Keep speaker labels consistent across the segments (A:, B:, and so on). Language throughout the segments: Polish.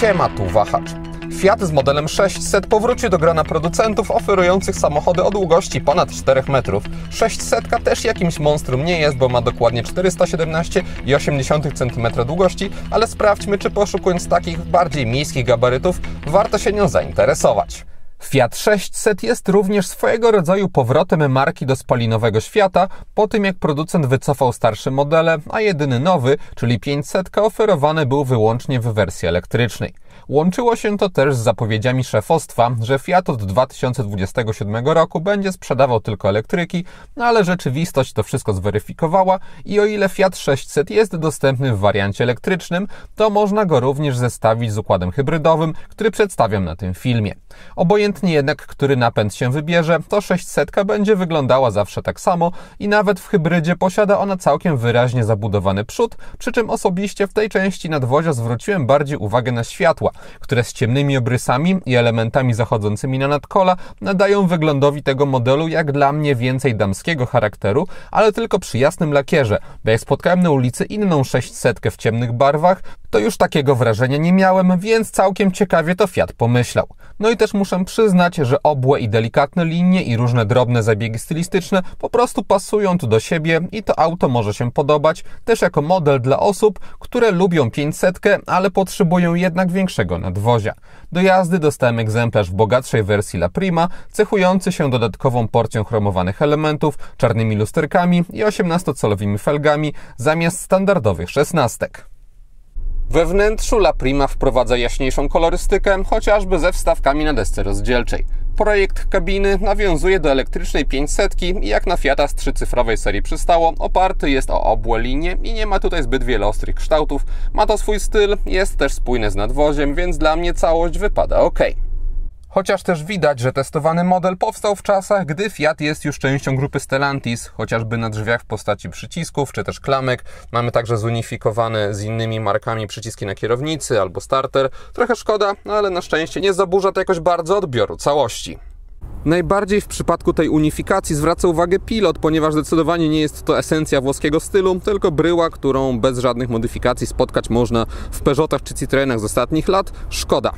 A: Siema, tu Wahacz. Fiat z modelem 600 powrócił do grona producentów oferujących samochody o długości ponad 4 metrów. 600 też jakimś monstrum nie jest, bo ma dokładnie 417,8 cm długości, ale sprawdźmy, czy poszukując takich bardziej miejskich gabarytów warto się nią zainteresować. Fiat 600 jest również swojego rodzaju powrotem marki do spalinowego świata, po tym jak producent wycofał starsze modele, a jedyny nowy, czyli 500, oferowany był wyłącznie w wersji elektrycznej. Łączyło się to też z zapowiedziami szefostwa, że Fiat od 2027 roku będzie sprzedawał tylko elektryki, ale rzeczywistość to wszystko zweryfikowała i o ile Fiat 600 jest dostępny w wariancie elektrycznym, to można go również zestawić z układem hybrydowym, który przedstawiam na tym filmie. Obojętnie jednak, który napęd się wybierze, to 600 będzie wyglądała zawsze tak samo i nawet w hybrydzie posiada ona całkiem wyraźnie zabudowany przód, przy czym osobiście w tej części nadwozia zwróciłem bardziej uwagę na światła, które z ciemnymi obrysami i elementami zachodzącymi na nadkola nadają wyglądowi tego modelu jak dla mnie więcej damskiego charakteru, ale tylko przy jasnym lakierze, bo jak spotkałem na ulicy inną 600 w ciemnych barwach, to już takiego wrażenia nie miałem, więc całkiem ciekawie to Fiat pomyślał. No i też muszę przyznać, że obłe i delikatne linie i różne drobne zabiegi stylistyczne po prostu pasują tu do siebie i to auto może się podobać też jako model dla osób, które lubią 500, ale potrzebują jednak większego nadwozia. Do jazdy dostałem egzemplarz w bogatszej wersji La Prima, cechujący się dodatkową porcją chromowanych elementów, czarnymi lusterkami i 18-calowymi felgami zamiast standardowych 16. We wnętrzu La Prima wprowadza jaśniejszą kolorystykę, chociażby ze wstawkami na desce rozdzielczej. Projekt kabiny nawiązuje do elektrycznej 500 i jak na Fiata z trzycyfrowej serii przystało, oparty jest o obłe linie i nie ma tutaj zbyt wiele ostrych kształtów. Ma to swój styl, jest też spójny z nadwoziem, więc dla mnie całość wypada ok. Chociaż też widać, że testowany model powstał w czasach, gdy Fiat jest już częścią grupy Stellantis, chociażby na drzwiach w postaci przycisków czy też klamek. Mamy także zunifikowane z innymi markami przyciski na kierownicy albo starter. Trochę szkoda, ale na szczęście nie zaburza to jakoś bardzo odbioru całości. Najbardziej w przypadku tej unifikacji zwraca uwagę pilot, ponieważ zdecydowanie nie jest to esencja włoskiego stylu, tylko bryła, którą bez żadnych modyfikacji spotkać można w Peugeotach czy Citroenach z ostatnich lat. Szkoda.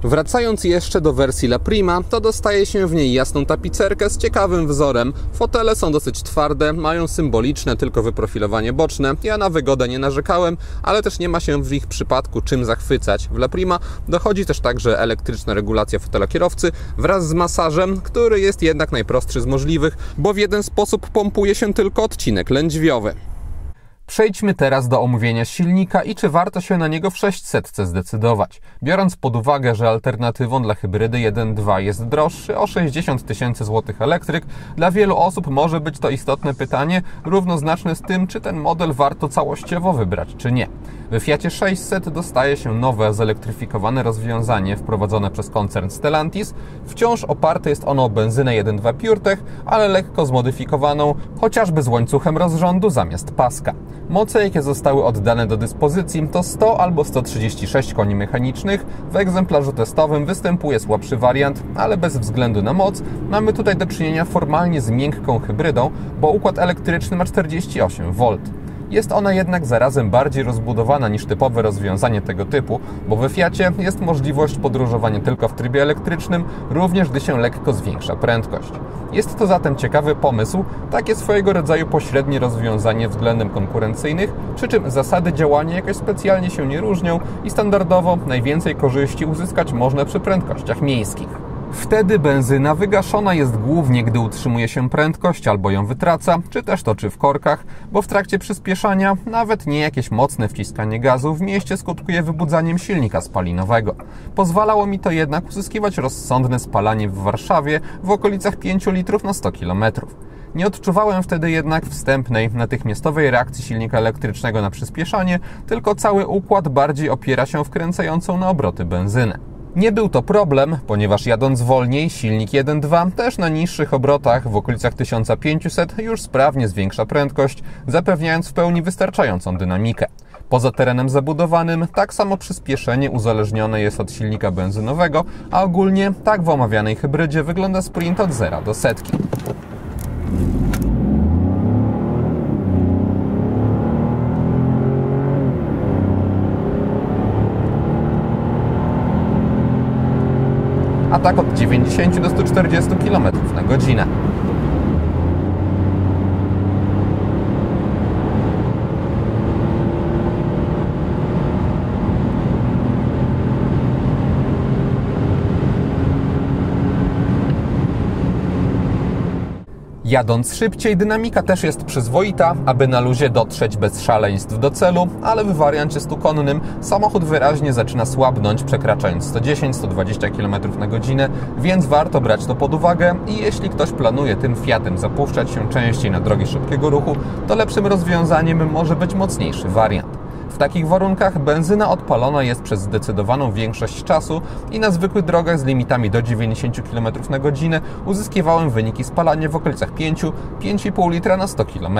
A: Wracając jeszcze do wersji La Prima, to dostaje się w niej jasną tapicerkę z ciekawym wzorem. Fotele są dosyć twarde, mają symboliczne tylko wyprofilowanie boczne. Ja na wygodę nie narzekałem, ale też nie ma się w ich przypadku czym zachwycać. W La Prima dochodzi też także elektryczna regulacja fotela kierowcy wraz z masażem, który jest jednak najprostszy z możliwych, bo w jeden sposób pompuje się tylko odcinek lędźwiowy. Przejdźmy teraz do omówienia silnika i czy warto się na niego w 600 zdecydować. Biorąc pod uwagę, że alternatywą dla hybrydy 1.2 jest droższy o 60 tysięcy złotych elektryk, dla wielu osób może być to istotne pytanie, równoznaczne z tym, czy ten model warto całościowo wybrać, czy nie. W Fiacie 600 dostaje się nowe, zelektryfikowane rozwiązanie wprowadzone przez koncern Stellantis. Wciąż oparte jest ono o benzynę 1.2 PureTech, ale lekko zmodyfikowaną, chociażby z łańcuchem rozrządu zamiast paska. Moce, jakie zostały oddane do dyspozycji, to 100 albo 136 koni mechanicznych. W egzemplarzu testowym występuje słabszy wariant, ale bez względu na moc mamy tutaj do czynienia formalnie z miękką hybrydą, bo układ elektryczny ma 48 V. Jest ona jednak zarazem bardziej rozbudowana niż typowe rozwiązanie tego typu, bo we Fiacie jest możliwość podróżowania tylko w trybie elektrycznym, również gdy się lekko zwiększa prędkość. Jest to zatem ciekawy pomysł, takie swojego rodzaju pośrednie rozwiązanie względem konkurencyjnych, przy czym zasady działania jakoś specjalnie się nie różnią i standardowo najwięcej korzyści uzyskać można przy prędkościach miejskich. Wtedy benzyna wygaszona jest głównie, gdy utrzymuje się prędkość albo ją wytraca, czy też toczy w korkach, bo w trakcie przyspieszania nawet nie jakieś mocne wciskanie gazu w mieście skutkuje wybudzaniem silnika spalinowego. Pozwalało mi to jednak uzyskiwać rozsądne spalanie w Warszawie w okolicach 5 litrów na 100 km. Nie odczuwałem wtedy jednak wstępnej, natychmiastowej reakcji silnika elektrycznego na przyspieszanie, tylko cały układ bardziej opiera się wkręcającą na obroty benzynę. Nie był to problem, ponieważ jadąc wolniej silnik 1.2 też na niższych obrotach w okolicach 1500 już sprawnie zwiększa prędkość, zapewniając w pełni wystarczającą dynamikę. Poza terenem zabudowanym tak samo przyspieszenie uzależnione jest od silnika benzynowego, a ogólnie tak w omawianej hybrydzie wygląda sprint od 0 do setki. a tak od 90 do 140 km na godzinę. Jadąc szybciej, dynamika też jest przyzwoita, aby na luzie dotrzeć bez szaleństw do celu, ale w wariancie 100-konnym samochód wyraźnie zaczyna słabnąć, przekraczając 110-120 km na godzinę, więc warto brać to pod uwagę i jeśli ktoś planuje tym Fiatem zapuszczać się częściej na drogi szybkiego ruchu, to lepszym rozwiązaniem może być mocniejszy wariant. W takich warunkach benzyna odpalona jest przez zdecydowaną większość czasu i na zwykłych drogach z limitami do 90 km na godzinę uzyskiwałem wyniki spalania w okolicach 5-5,5 litra na 100 km.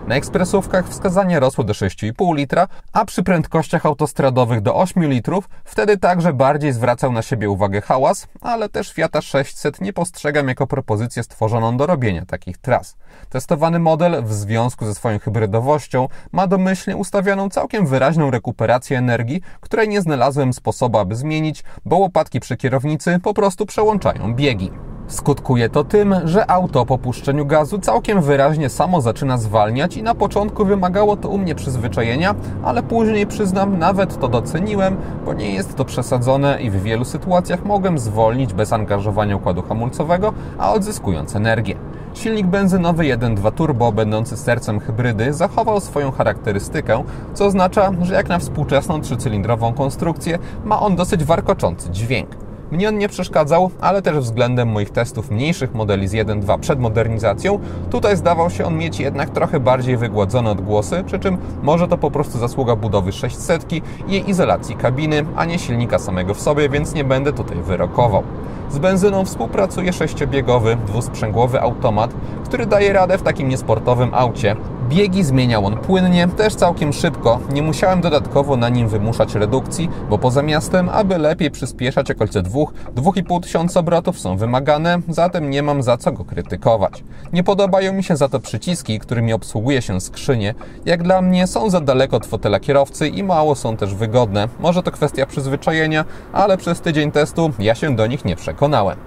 A: Na ekspresówkach wskazanie rosło do 6,5 litra, a przy prędkościach autostradowych do 8 litrów, wtedy także bardziej zwracał na siebie uwagę hałas, ale też Fiata 600 nie postrzegam jako propozycję stworzoną do robienia takich tras. Testowany model w związku ze swoją hybrydowością ma domyślnie ustawioną całkiem wyraźną rekuperację energii, której nie znalazłem sposobu, aby zmienić, bo łopatki przy kierownicy po prostu przełączają biegi. Skutkuje to tym, że auto po puszczeniu gazu całkiem wyraźnie samo zaczyna zwalniać i na początku wymagało to u mnie przyzwyczajenia, ale później, przyznam, nawet to doceniłem, bo nie jest to przesadzone i w wielu sytuacjach mogłem zwolnić bez angażowania układu hamulcowego, a odzyskując energię. Silnik benzynowy 1.2 turbo, będący sercem hybrydy, zachował swoją charakterystykę, co oznacza, że jak na współczesną trzycylindrową konstrukcję ma on dosyć warkoczący dźwięk. Mnie on nie przeszkadzał, ale też względem moich testów mniejszych modeli z 1.2 przed modernizacją, tutaj zdawał się on mieć jednak trochę bardziej wygładzone odgłosy, przy czym może to po prostu zasługa budowy 600 i jej izolacji kabiny, a nie silnika samego w sobie, więc nie będę tutaj wyrokował. Z benzyną współpracuje 6-biegowy, dwusprzęgłowy automat, który daje radę w takim niesportowym aucie. Biegi zmieniał on płynnie, też całkiem szybko, nie musiałem dodatkowo na nim wymuszać redukcji, bo poza miastem, aby lepiej przyspieszać, okolice 2-2,5 tysiąca obrotów są wymagane, zatem nie mam za co go krytykować. Nie podobają mi się za to przyciski, którymi obsługuje się skrzynię, jak dla mnie są za daleko od fotela kierowcy i mało są też wygodne. Może to kwestia przyzwyczajenia, ale przez tydzień testu ja się do nich nie przekonałem.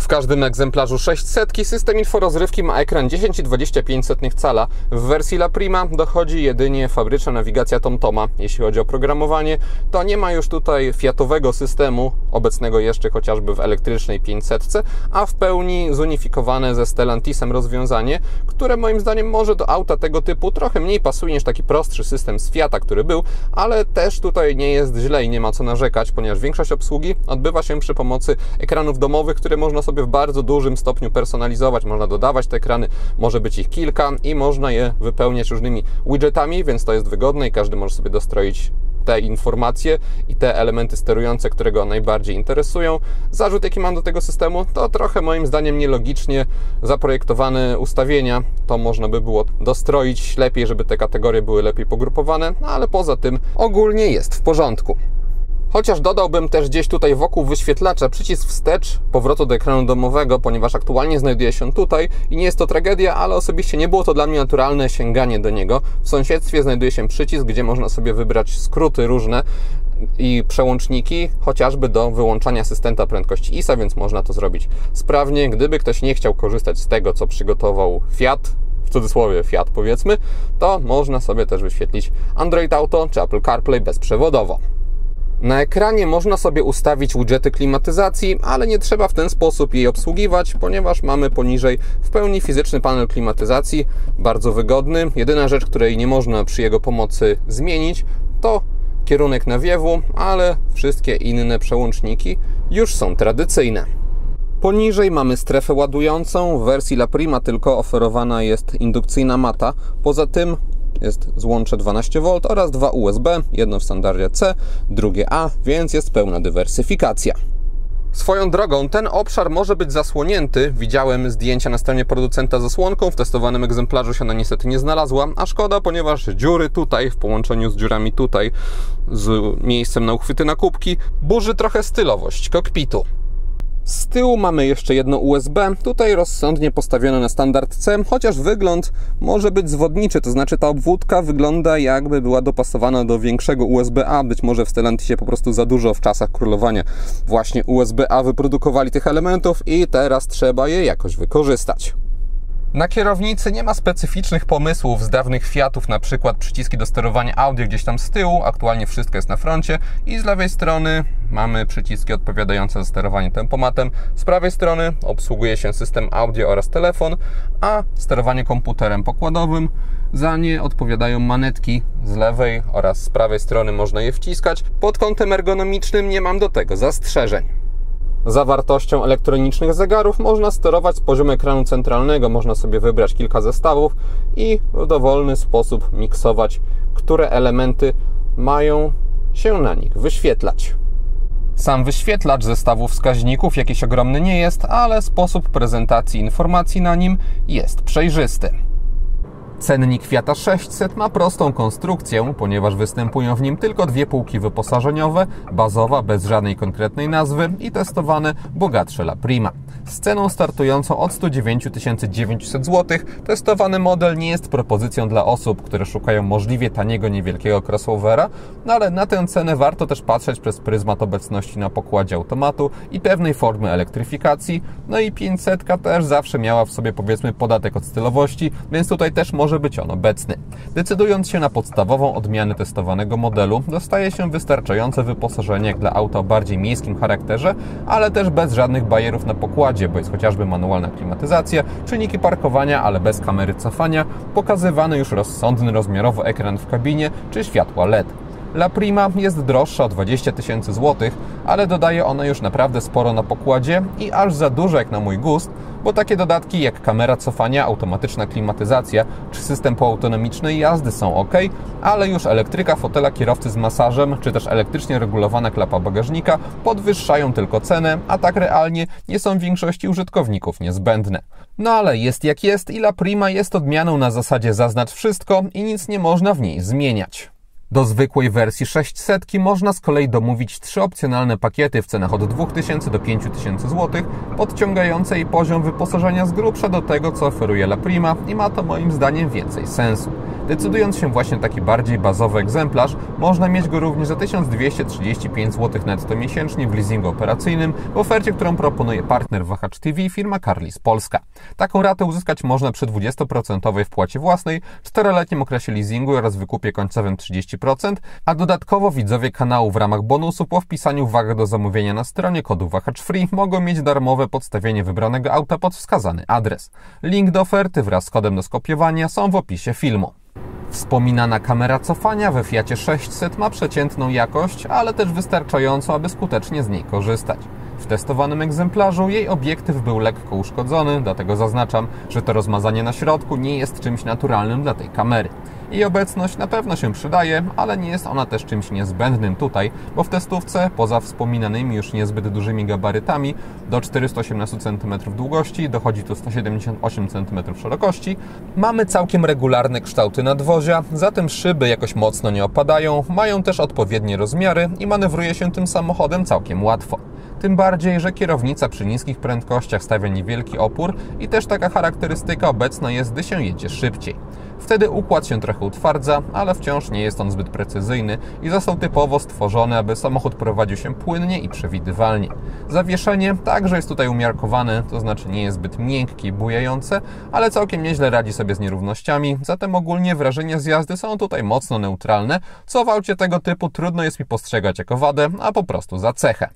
A: W każdym egzemplarzu 600 system inforozrywki ma ekran 10,25 cala. W wersji La Prima dochodzi jedynie fabryczna nawigacja TomToma. Jeśli chodzi o programowanie, to nie ma już tutaj fiatowego systemu, obecnego jeszcze chociażby w elektrycznej 500, a w pełni zunifikowane ze Stellantisem rozwiązanie, które moim zdaniem może do auta tego typu trochę mniej pasuje niż taki prostszy system z Fiata, który był, ale też tutaj nie jest źle i nie ma co narzekać, ponieważ większość obsługi odbywa się przy pomocy ekranów domowych, które można sobie w bardzo dużym stopniu personalizować. Można dodawać te ekrany, może być ich kilka i można je wypełniać różnymi widgetami, więc to jest wygodne i każdy może sobie dostroić te informacje i te elementy sterujące, które go najbardziej interesują. Zarzut, jaki mam do tego systemu, to trochę moim zdaniem nielogicznie zaprojektowane ustawienia. To można by było dostroić lepiej, żeby te kategorie były lepiej pogrupowane, ale poza tym ogólnie jest w porządku. Chociaż dodałbym też gdzieś tutaj wokół wyświetlacza przycisk wstecz powrotu do ekranu domowego, ponieważ aktualnie znajduje się tutaj i nie jest to tragedia, ale osobiście nie było to dla mnie naturalne sięganie do niego. W sąsiedztwie znajduje się przycisk, gdzie można sobie wybrać skróty różne i przełączniki, chociażby do wyłączania asystenta prędkości ISA, więc można to zrobić sprawnie. Gdyby ktoś nie chciał korzystać z tego, co przygotował Fiat, w cudzysłowie Fiat powiedzmy, to można sobie też wyświetlić Android Auto czy Apple CarPlay bezprzewodowo. Na ekranie można sobie ustawić widgety klimatyzacji, ale nie trzeba w ten sposób jej obsługiwać, ponieważ mamy poniżej w pełni fizyczny panel klimatyzacji, bardzo wygodny. Jedyna rzecz, której nie można przy jego pomocy zmienić, to kierunek nawiewu, ale wszystkie inne przełączniki już są tradycyjne. Poniżej mamy strefę ładującą, w wersji La Prima tylko oferowana jest indukcyjna mata, poza tym jest złącze 12V oraz 2 USB, jedno w standardzie C, drugie A, więc jest pełna dywersyfikacja. Swoją drogą, ten obszar może być zasłonięty. Widziałem zdjęcia na stronie producenta z zasłonką, w testowanym egzemplarzu się ona niestety nie znalazła, a szkoda, ponieważ dziury tutaj, w połączeniu z dziurami tutaj, z miejscem na uchwyty na kubki, burzy trochę stylowość kokpitu. Z tyłu mamy jeszcze jedno USB, tutaj rozsądnie postawione na standard C, chociaż wygląd może być zwodniczy, to znaczy ta obwódka wygląda jakby była dopasowana do większego USB-A, być może w Stellantisie po prostu za dużo w czasach królowania właśnie USB-A wyprodukowali tych elementów i teraz trzeba je jakoś wykorzystać. Na kierownicy nie ma specyficznych pomysłów z dawnych Fiatów, na przykład przyciski do sterowania audio gdzieś tam z tyłu, aktualnie wszystko jest na froncie i z lewej strony mamy przyciski odpowiadające za sterowanie tempomatem, z prawej strony obsługuje się system audio oraz telefon, a sterowanie komputerem pokładowym, za nie odpowiadają manetki z lewej oraz z prawej strony, można je wciskać. Pod kątem ergonomicznym nie mam do tego zastrzeżeń. Zawartością elektronicznych zegarów można sterować z poziomu ekranu centralnego. Można sobie wybrać kilka zestawów i w dowolny sposób miksować, które elementy mają się na nich wyświetlać. Sam wyświetlacz zestawu wskaźników jakiś ogromny nie jest, ale sposób prezentacji informacji na nim jest przejrzysty. Cennik Fiata 600 ma prostą konstrukcję, ponieważ występują w nim tylko dwie półki wyposażeniowe, bazowa bez żadnej konkretnej nazwy i testowane bogatsze La Prima. Z ceną startującą od 109 900 zł testowany model nie jest propozycją dla osób, które szukają możliwie taniego, niewielkiego crossovera, no ale na tę cenę warto też patrzeć przez pryzmat obecności na pokładzie automatu i pewnej formy elektryfikacji, no i 500 też zawsze miała w sobie, powiedzmy, podatek od stylowości, więc tutaj też może być on obecny. Decydując się na podstawową odmianę testowanego modelu, dostaje się wystarczające wyposażenie jak dla auta o bardziej miejskim charakterze, ale też bez żadnych bajerów na pokładzie, bo jest chociażby manualna klimatyzacja, czujniki parkowania, ale bez kamery cofania, pokazywany już rozsądny rozmiarowo ekran w kabinie czy światła LED. La Prima jest droższa o 20 000 złotych, ale dodaje ona już naprawdę sporo na pokładzie i aż za dużo jak na mój gust, bo takie dodatki jak kamera cofania, automatyczna klimatyzacja czy system półautonomicznej jazdy są ok, ale już elektryka fotela kierowcy z masażem czy też elektrycznie regulowana klapa bagażnika podwyższają tylko cenę, a tak realnie nie są w większości użytkowników niezbędne. No ale jest jak jest i La Prima jest odmianą na zasadzie zaznacz wszystko i nic nie można w niej zmieniać. Do zwykłej wersji 600 można z kolei domówić 3 opcjonalne pakiety w cenach od 2000 do 5000 zł, podciągające jej poziom wyposażenia z grubsza do tego, co oferuje La Prima i ma to moim zdaniem więcej sensu. Decydując się właśnie na taki bardziej bazowy egzemplarz, można mieć go również za 1235 zł netto miesięcznie w leasingu operacyjnym w ofercie, którą proponuje partner Wahacz TV, firma Carlis Polska. Taką ratę uzyskać można przy 20% wpłacie własnej, 4-letnim okresie leasingu oraz wykupie końcowym 30%, a dodatkowo widzowie kanału w ramach bonusu po wpisaniu wag do zamówienia na stronie kodu Wahacz Free mogą mieć darmowe podstawienie wybranego auta pod wskazany adres. Link do oferty wraz z kodem do skopiowania są w opisie filmu. Wspominana kamera cofania we Fiacie 600 ma przeciętną jakość, ale też wystarczającą, aby skutecznie z niej korzystać. W testowanym egzemplarzu jej obiektyw był lekko uszkodzony, dlatego zaznaczam, że to rozmazanie na środku nie jest czymś naturalnym dla tej kamery. Jej obecność na pewno się przydaje, ale nie jest ona też czymś niezbędnym tutaj, bo w testówce, poza wspominanymi już niezbyt dużymi gabarytami, do 418 cm długości dochodzi tu 178 cm szerokości, mamy całkiem regularne kształty nadwozia, zatem szyby jakoś mocno nie opadają, mają też odpowiednie rozmiary i manewruje się tym samochodem całkiem łatwo. Tym bardziej, że kierownica przy niskich prędkościach stawia niewielki opór i też taka charakterystyka obecna jest, gdy się jedzie szybciej. Wtedy układ się trochę utwardza, ale wciąż nie jest on zbyt precyzyjny i został typowo stworzony, aby samochód prowadził się płynnie i przewidywalnie. Zawieszenie także jest tutaj umiarkowane, to znaczy nie jest zbyt miękkie i bujające, ale całkiem nieźle radzi sobie z nierównościami, zatem ogólnie wrażenia z jazdy są tutaj mocno neutralne, co w aucie tego typu trudno jest mi postrzegać jako wadę, a po prostu za cechę.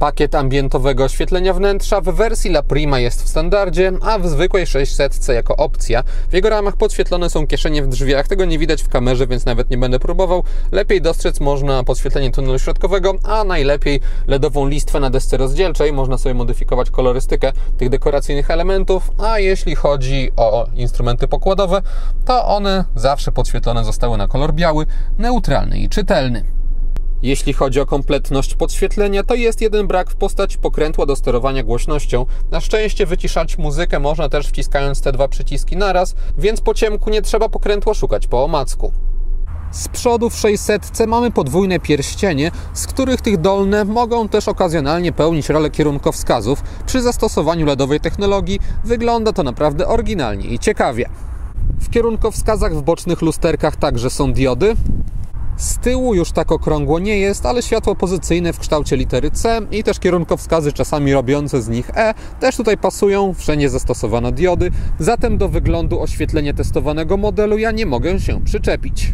A: Pakiet ambientowego oświetlenia wnętrza w wersji La Prima jest w standardzie, a w zwykłej 600 jako opcja. W jego ramach podświetlone są kieszenie w drzwiach, tego nie widać w kamerze, więc nawet nie będę próbował. Lepiej dostrzec można podświetlenie tunelu środkowego, a najlepiej LEDową listwę na desce rozdzielczej. Można sobie modyfikować kolorystykę tych dekoracyjnych elementów, a jeśli chodzi o instrumenty pokładowe, to one zawsze podświetlone zostały na kolor biały, neutralny i czytelny. Jeśli chodzi o kompletność podświetlenia, to jest jeden brak w postaci pokrętła do sterowania głośnością. Na szczęście wyciszać muzykę można też wciskając te dwa przyciski naraz, więc po ciemku nie trzeba pokrętła szukać po omacku. Z przodu w 600 mamy podwójne pierścienie, z których tych dolne mogą też okazjonalnie pełnić rolę kierunkowskazów. Przy zastosowaniu LEDowej technologii wygląda to naprawdę oryginalnie i ciekawie. W kierunkowskazach w bocznych lusterkach także są diody. Z tyłu już tak okrągło nie jest, ale światło pozycyjne w kształcie litery C i też kierunkowskazy czasami robiące z nich E też tutaj pasują, wszędzie zastosowano diody, zatem do wyglądu oświetlenia testowanego modelu ja nie mogę się przyczepić.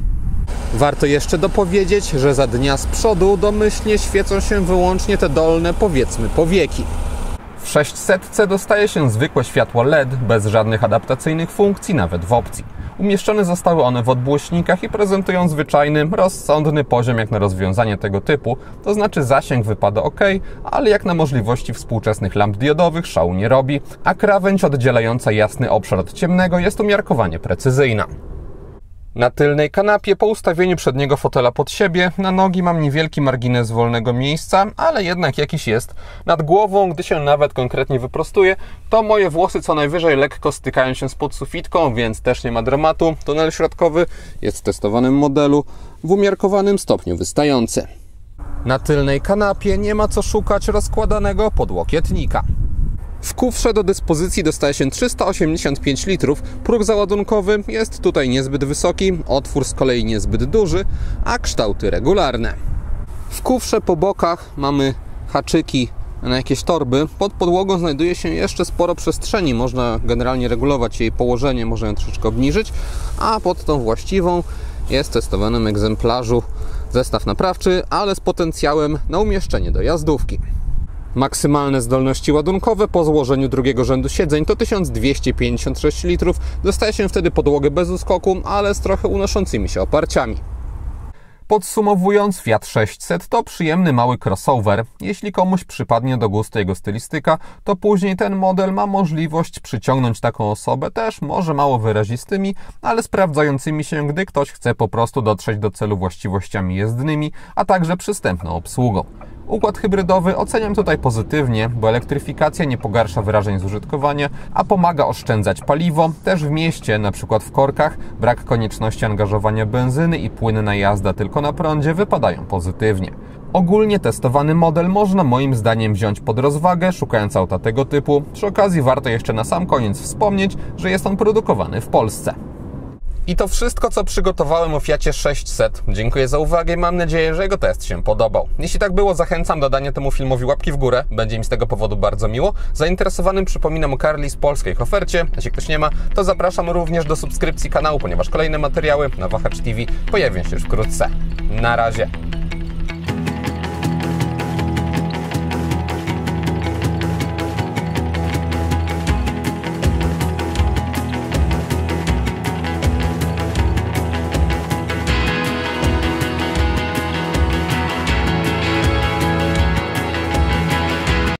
A: Warto jeszcze dopowiedzieć, że za dnia z przodu domyślnie świecą się wyłącznie te dolne, powiedzmy, powieki. W 600 dostaje się zwykłe światło LED, bez żadnych adaptacyjnych funkcji, nawet w opcji. Umieszczone zostały one w odbłośnikach i prezentują zwyczajny, rozsądny poziom jak na rozwiązanie tego typu, to znaczy zasięg wypada ok, ale jak na możliwości współczesnych lamp diodowych szału nie robi, a krawędź oddzielająca jasny obszar od ciemnego jest umiarkowanie precyzyjna. Na tylnej kanapie po ustawieniu przedniego fotela pod siebie na nogi mam niewielki margines wolnego miejsca, ale jednak jakiś jest. Nad głową, gdy się nawet konkretnie wyprostuję, to moje włosy co najwyżej lekko stykają się z podsufitką, więc też nie ma dramatu. Tunel środkowy jest w testowanym modelu w umiarkowanym stopniu wystający. Na tylnej kanapie nie ma co szukać rozkładanego podłokietnika. W kufrze do dyspozycji dostaje się 385 litrów, próg załadunkowy jest tutaj niezbyt wysoki, otwór z kolei niezbyt duży, a kształty regularne. W kufrze po bokach mamy haczyki na jakieś torby. Pod podłogą znajduje się jeszcze sporo przestrzeni, można generalnie regulować jej położenie, można ją troszeczkę obniżyć, a pod tą właściwą jest w testowanym egzemplarzu zestaw naprawczy, ale z potencjałem na umieszczenie dojazdówki. Maksymalne zdolności ładunkowe po złożeniu drugiego rzędu siedzeń to 1256 litrów. Dostaje się wtedy podłogę bez uskoku, ale z trochę unoszącymi się oparciami. Podsumowując, Fiat 600 to przyjemny mały crossover. Jeśli komuś przypadnie do gustu jego stylistyka, to później ten model ma możliwość przyciągnąć taką osobę też może mało wyrazistymi, ale sprawdzającymi się, gdy ktoś chce po prostu dotrzeć do celu właściwościami jezdnymi, a także przystępną obsługą. Układ hybrydowy oceniam tutaj pozytywnie, bo elektryfikacja nie pogarsza wrażeń z użytkowania, a pomaga oszczędzać paliwo. Też w mieście, np. w korkach, brak konieczności angażowania benzyny i płynna jazda tylko na prądzie wypadają pozytywnie. Ogólnie testowany model można moim zdaniem wziąć pod rozwagę, szukając auta tego typu. Przy okazji warto jeszcze na sam koniec wspomnieć, że jest on produkowany w Polsce. I to wszystko, co przygotowałem o Fiacie 600. Dziękuję za uwagę i mam nadzieję, że jego test się podobał. Jeśli tak było, zachęcam do dania temu filmowi łapki w górę. Będzie mi z tego powodu bardzo miło. Zainteresowanym przypominam o Carlis polskiej ofercie. Jeśli ktoś nie ma, to zapraszam również do subskrypcji kanału, ponieważ kolejne materiały na Wahacz TV pojawią się już wkrótce. Na razie.